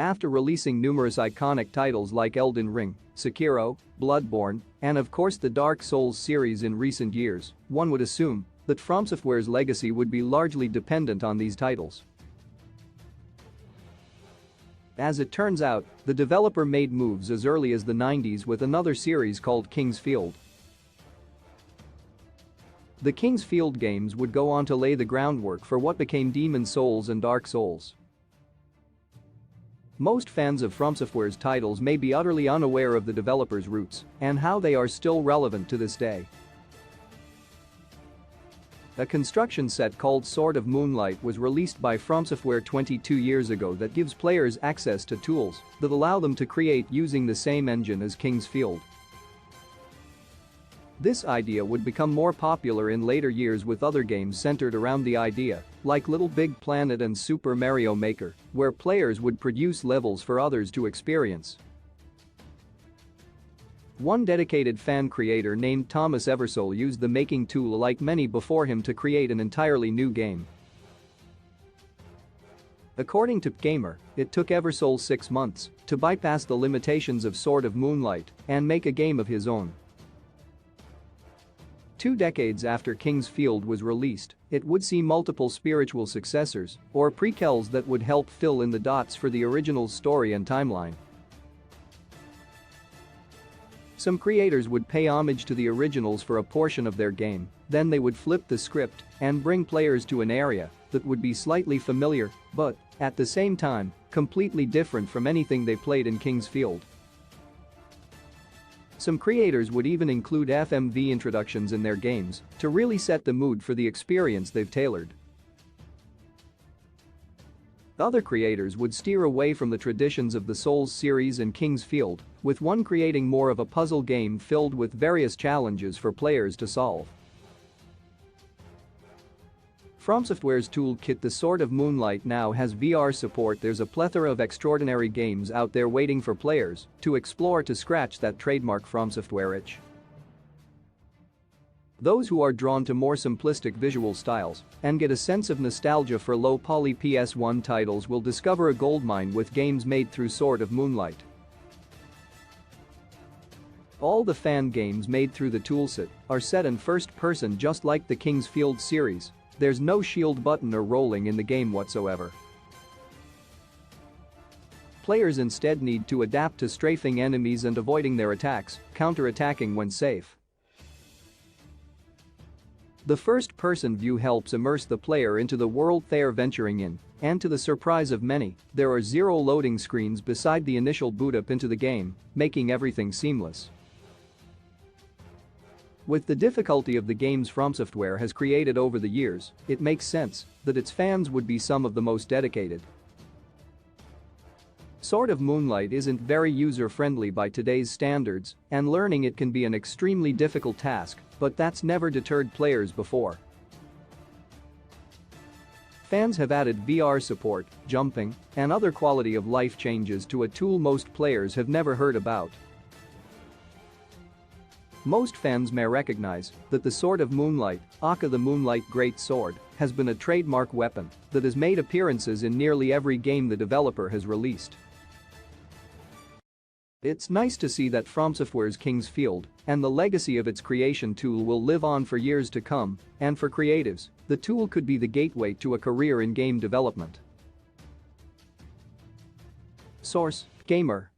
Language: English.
After releasing numerous iconic titles like Elden Ring, Sekiro, Bloodborne, and of course the Dark Souls series in recent years, one would assume that FromSoftware's legacy would be largely dependent on these titles. As it turns out, the developer made moves as early as the 90s with another series called King's Field. The King's Field games would go on to lay the groundwork for what became Demon's Souls and Dark Souls. Most fans of FromSoftware's titles may be utterly unaware of the developer's roots and how they are still relevant to this day. A construction set called Sword of Moonlight was released by FromSoftware 22 years ago that gives players access to tools that allow them to create using the same engine as King's Field. This idea would become more popular in later years with other games centered around the idea, like Little Big Planet and Super Mario Maker, where players would produce levels for others to experience. One dedicated fan creator named Thomas Eversole used the making tool like many before him to create an entirely new game. According to Gamer, it took Eversole 6 months to bypass the limitations of Sword of Moonlight and make a game of his own. 2 decades after King's Field was released, it would see multiple spiritual successors or prequels that would help fill in the dots for the original's story and timeline. Some creators would pay homage to the originals for a portion of their game, then they would flip the script and bring players to an area that would be slightly familiar, but, at the same time, completely different from anything they played in King's Field. Some creators would even include FMV introductions in their games to really set the mood for the experience they've tailored. Other creators would steer away from the traditions of the Souls series and King's Field, with one creating more of a puzzle game filled with various challenges for players to solve. FromSoftware's toolkit The Sword of Moonlight now has VR support. There's a plethora of extraordinary games out there waiting for players to explore to scratch that trademark FromSoftware itch. Those who are drawn to more simplistic visual styles and get a sense of nostalgia for low-poly PS1 titles will discover a goldmine with games made through Sword of Moonlight. All the fan games made through the toolset are set in first person just like the King's Field series. There's no shield button or rolling in the game whatsoever. Players instead need to adapt to strafing enemies and avoiding their attacks, counter-attacking when safe. The first-person view helps immerse the player into the world they are venturing in, and to the surprise of many, there are 0 loading screens beside the initial boot-up into the game, making everything seamless. With the difficulty of the games FromSoftware has created over the years, it makes sense that its fans would be some of the most dedicated. Sword of Moonlight isn't very user-friendly by today's standards, and learning it can be an extremely difficult task, but that's never deterred players before. Fans have added VR support, jumping, and other quality-of-life changes to a tool most players have never heard about. Most fans may recognize that the Sword of Moonlight, aka the Moonlight Great Sword, has been a trademark weapon that has made appearances in nearly every game the developer has released. It's nice to see that FromSoftware's King's Field and the legacy of its creation tool will live on for years to come, and for creatives, the tool could be the gateway to a career in game development. Source: Gamer.